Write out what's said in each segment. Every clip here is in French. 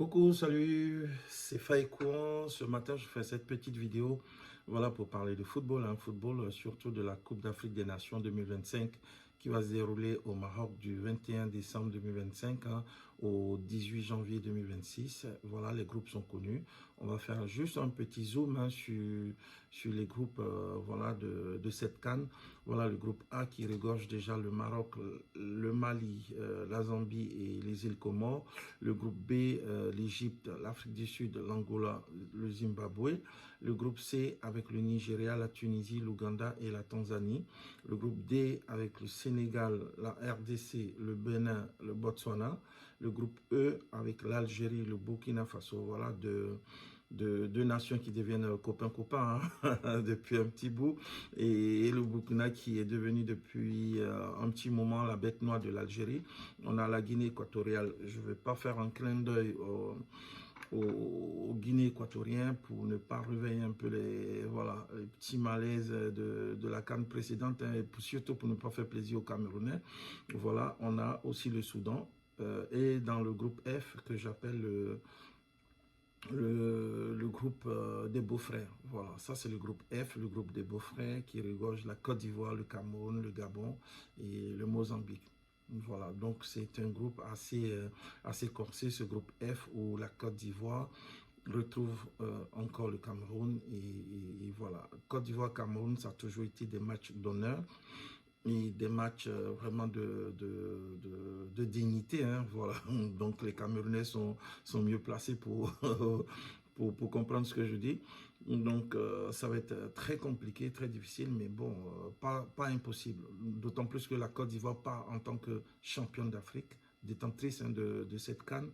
Coucou, salut, c'est Faïkouan. Ce matin, je fais cette petite vidéo voilà, pour parler de football, football surtout de la Coupe d'Afrique des Nations 2025 qui va se dérouler au Maroc du 21 décembre 2025 au 18 janvier 2026. Voilà, les groupes sont connus. On va faire juste un petit zoom sur les groupes voilà, de cette CAN. Voilà le groupe A qui regorge déjà le Maroc, le Mali, la Zambie et les îles Comores. Le groupe B, l'Égypte, l'Afrique du Sud, l'Angola, le Zimbabwe. Le groupe C avec le Nigeria, la Tunisie, l'Ouganda et la Tanzanie. Le groupe D avec le Sénégal, la RDC, le Bénin, le Botswana. Le groupe E avec l'Algérie, le Burkina Faso. Voilà deux nations qui deviennent copains-copains depuis un petit bout. Et le Burkina qui est devenu depuis un petit moment la bête noire de l'Algérie. On a la Guinée équatoriale. Je ne vais pas faire un clin d'œil aux Guinéens équatoriens pour ne pas réveiller un peu les petits malaises de la CAN précédente et surtout pour ne pas faire plaisir aux Camerounais. Voilà, on a aussi le Soudan et dans le groupe F que j'appelle le groupe des beaux-frères. Voilà, ça c'est le groupe F, le groupe des beaux-frères qui regorge la Côte d'Ivoire, le Cameroun, le Gabon et le Mozambique. Voilà, donc c'est un groupe assez corsé, ce groupe F, où la Côte d'Ivoire retrouve encore le Cameroun. Et voilà, Côte d'Ivoire-Cameroun, ça a toujours été des matchs d'honneur et des matchs vraiment de dignité. Voilà. Donc les Camerounais sont mieux placés pour comprendre ce que je dis. Donc ça va être très compliqué, très difficile, mais bon, pas impossible. D'autant plus que la Côte d'Ivoire part en tant que championne d'Afrique, détentrice de cette CAN.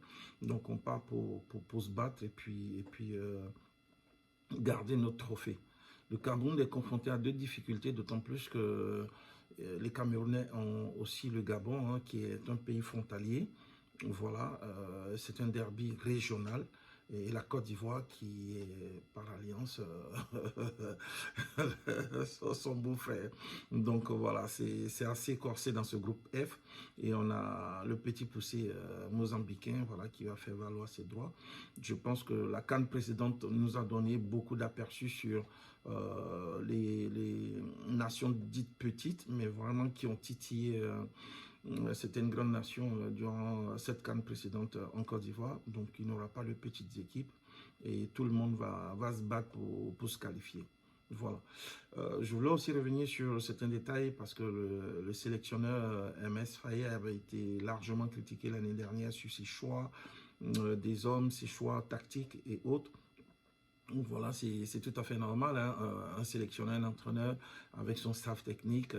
Donc on part pour se battre et puis garder notre trophée. Le Cameroun est confronté à deux difficultés, d'autant plus que les Camerounais ont aussi le Gabon, qui est un pays frontalier. Voilà, c'est un derby régional. Et la Côte d'Ivoire qui est par alliance son beau-frère. Donc voilà, c'est assez corsé dans ce groupe F. Et on a le petit poussé mozambicain voilà, qui va faire valoir ses droits. Je pense que la CAN précédente nous a donné beaucoup d'aperçus sur les nations dites petites, mais vraiment qui ont titillé. C'était une grande nation durant cette CAN précédente en Côte d'Ivoire, donc il n'y aura pas de petites équipes et tout le monde va se battre pour se qualifier. Voilà. Je voulais aussi revenir sur certains détails parce que le sélectionneur MS Faye avait été largement critiqué l'année dernière sur ses choix des hommes, ses choix tactiques et autres. Voilà, c'est tout à fait normal. Un sélectionneur, un entraîneur avec son staff technique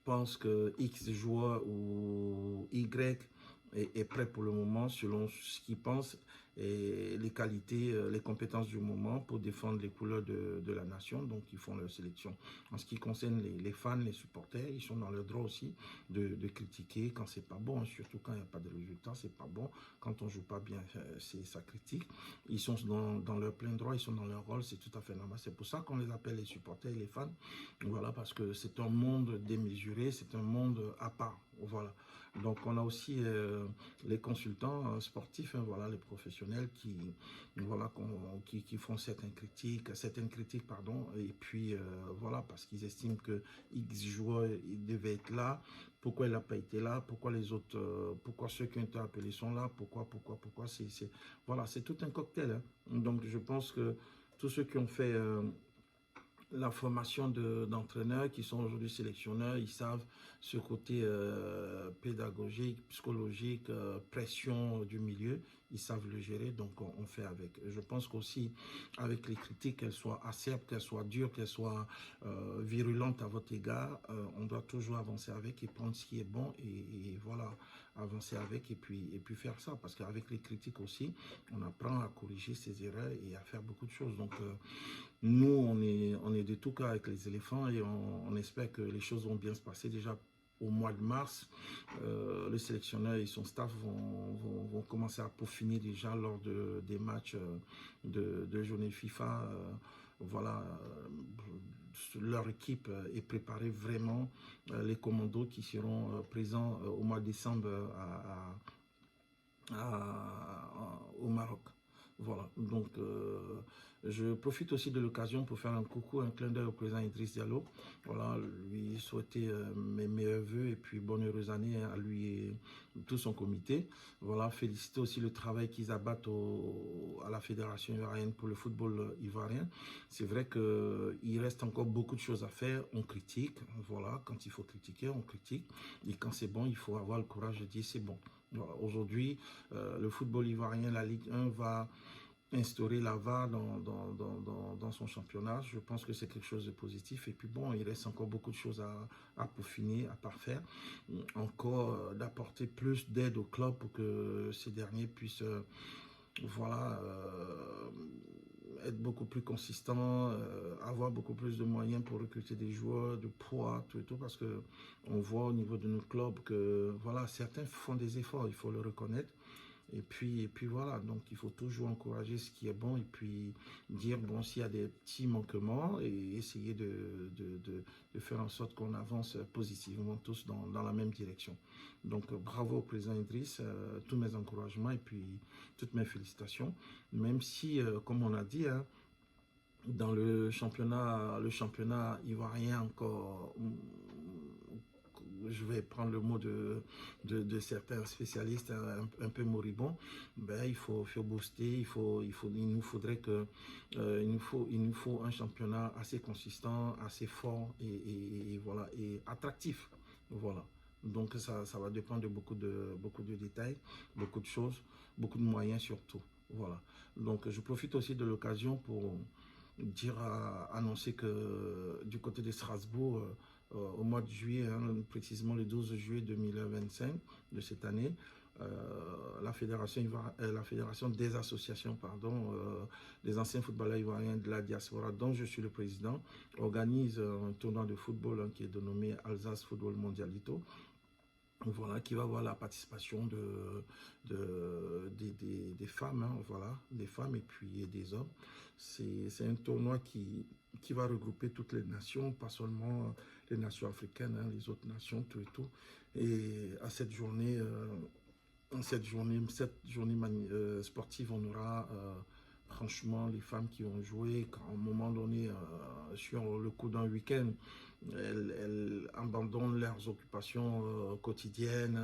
pense que X joueur ou Y est prêt pour le moment selon ce qu'il pense et les qualités, les compétences du moment pour défendre les couleurs de la nation. Donc, ils font leur sélection. En ce qui concerne les fans, les supporters, ils sont dans leur droit aussi de critiquer quand c'est pas bon, surtout quand il n'y a pas de résultat, c'est pas bon. Quand on joue pas bien, c'est sa critique. Ils sont dans leur plein droit, ils sont dans leur rôle, c'est tout à fait normal. C'est pour ça qu'on les appelle les supporters et les fans. Voilà, parce que c'est un monde démesuré, c'est un monde à part. Voilà. Donc on a aussi les consultants sportifs, voilà, les professionnels voilà, qui font certaines critiques, pardon, et puis voilà, parce qu'ils estiment que X joueur il devait être là, pourquoi il n'a pas été là, pourquoi les autres, pourquoi ceux qui ont été appelés sont là, pourquoi, voilà, c'est tout un cocktail. Donc je pense que tous ceux qui ont fait la formation d'entraîneurs qui sont aujourd'hui sélectionneurs, ils savent ce côté pédagogique, psychologique, pression du milieu, ils savent le gérer, donc on fait avec. Je pense qu'aussi avec les critiques, qu'elles soient acerbes, qu'elles soient dures, qu'elles soient virulentes à votre égard, on doit toujours avancer avec et prendre ce qui est bon et voilà, avancer avec et puis faire ça, parce qu'avec les critiques aussi, on apprend à corriger ses erreurs et à faire beaucoup de choses. Donc nous, on est de tout cas avec les éléphants et on espère que les choses vont bien se passer. Déjà, au mois de mars, le sélectionneur et son staff vont commencer à peaufiner déjà lors des matchs de journée FIFA. Voilà, leur équipe est préparée vraiment. Les commandos qui seront présents au mois de décembre au Maroc. Voilà, donc je profite aussi de l'occasion pour faire un coucou, un clin d'œil au président Idriss Diallo. Voilà, lui souhaiter mes meilleurs voeux et puis bonne heureuse année à lui et tout son comité. Voilà, féliciter aussi le travail qu'ils abattent à la Fédération ivoirienne pour le football ivoirien. C'est vrai qu'il reste encore beaucoup de choses à faire, on critique, voilà, quand il faut critiquer, on critique. Et quand c'est bon, il faut avoir le courage de dire c'est bon. Voilà. Aujourd'hui, le football ivoirien, la Ligue 1 va instaurer la VAR dans son championnat. Je pense que c'est quelque chose de positif. Et puis bon, il reste encore beaucoup de choses à peaufiner, à parfaire. Encore d'apporter plus d'aide aux clubs pour que ces derniers puissent voilà, être beaucoup plus consistants, avoir beaucoup plus de moyens pour recruter des joueurs de poids, tout et tout, parce que on voit au niveau de nos clubs que voilà, certains font des efforts, il faut le reconnaître. Et puis voilà, donc il faut toujours encourager ce qui est bon et puis dire, bon, s'il y a des petits manquements et essayer de faire en sorte qu'on avance positivement tous dans la même direction. Donc bravo au président Idriss, tous mes encouragements et puis toutes mes félicitations. Même si, comme on a dit, hein, dans le championnat ivoirien encore, je vais prendre le mot de certains spécialistes un peu moribonds, ben, il faut booster, il nous faudrait que, il nous faut un championnat assez consistant, assez fort et voilà, et attractif, voilà. Donc ça va dépendre de beaucoup de détails, beaucoup de choses, beaucoup de moyens surtout, voilà. Donc je profite aussi de l'occasion pour annoncer que du côté de Strasbourg, au mois de juillet, hein, précisément le 12 juillet 2025 de cette année, la fédération des associations, pardon, des anciens footballeurs ivoiriens de la diaspora, dont je suis le président, organise un tournoi de football hein, qui est dénommé Alsace Football Mondialito. Voilà, qui va avoir la participation des femmes, hein, voilà, des femmes et puis des hommes. C'est un tournoi qui va regrouper toutes les nations, pas seulement les nations africaines, hein, les autres nations, tout et tout. Et à cette journée, sportive, on aura franchement les femmes qui ont joué, qu'à un moment donné, sur le coup d'un week-end, elles abandonnent leurs occupations quotidiennes,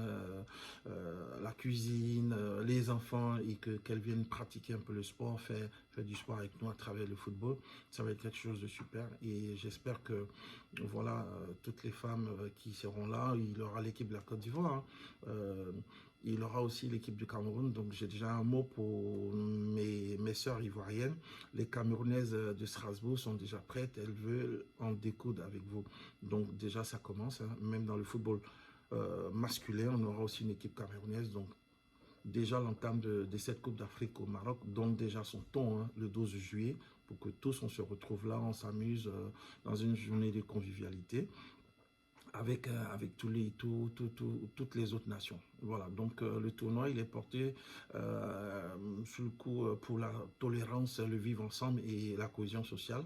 la cuisine, les enfants, et qu'elles viennent pratiquer un peu le sport, faire du sport avec nous à travers le football. Ça va être quelque chose de super et j'espère que voilà, toutes les femmes qui seront là, il y aura l'équipe de la Côte d'Ivoire, hein, il y aura aussi l'équipe du Cameroun, donc j'ai déjà un mot pour mes sœurs ivoiriennes. Les Camerounaises de Strasbourg sont déjà prêtes, elles veulent en découdre avec vous. Donc déjà ça commence, hein. Même dans le football masculin, on aura aussi une équipe camerounaise. Donc déjà l'entame de cette Coupe d'Afrique au Maroc donne déjà son ton, hein, le 12 juillet, pour que tous on se retrouve là, on s'amuse dans une journée de convivialité avec toutes les autres nations. Voilà, donc le tournoi, il est porté sous le coup pour la tolérance, le vivre ensemble et la cohésion sociale,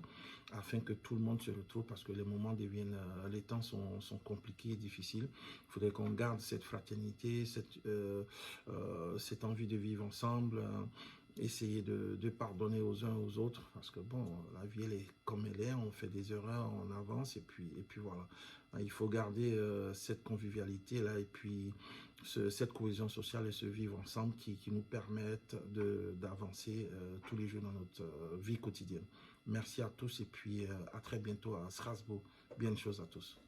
afin que tout le monde se retrouve, parce que les moments deviennent, les temps sont compliqués et difficiles. Il faudrait qu'on garde cette fraternité, cette envie de vivre ensemble, essayer de pardonner aux uns aux autres, parce que bon, la vie elle est comme elle est, on fait des erreurs, on avance et puis voilà. Il faut garder cette convivialité là et puis cette cohésion sociale et ce vivre ensemble qui nous permettent d'avancer tous les jours dans notre vie quotidienne. Merci à tous et puis à très bientôt à Strasbourg. Bien de choses à tous.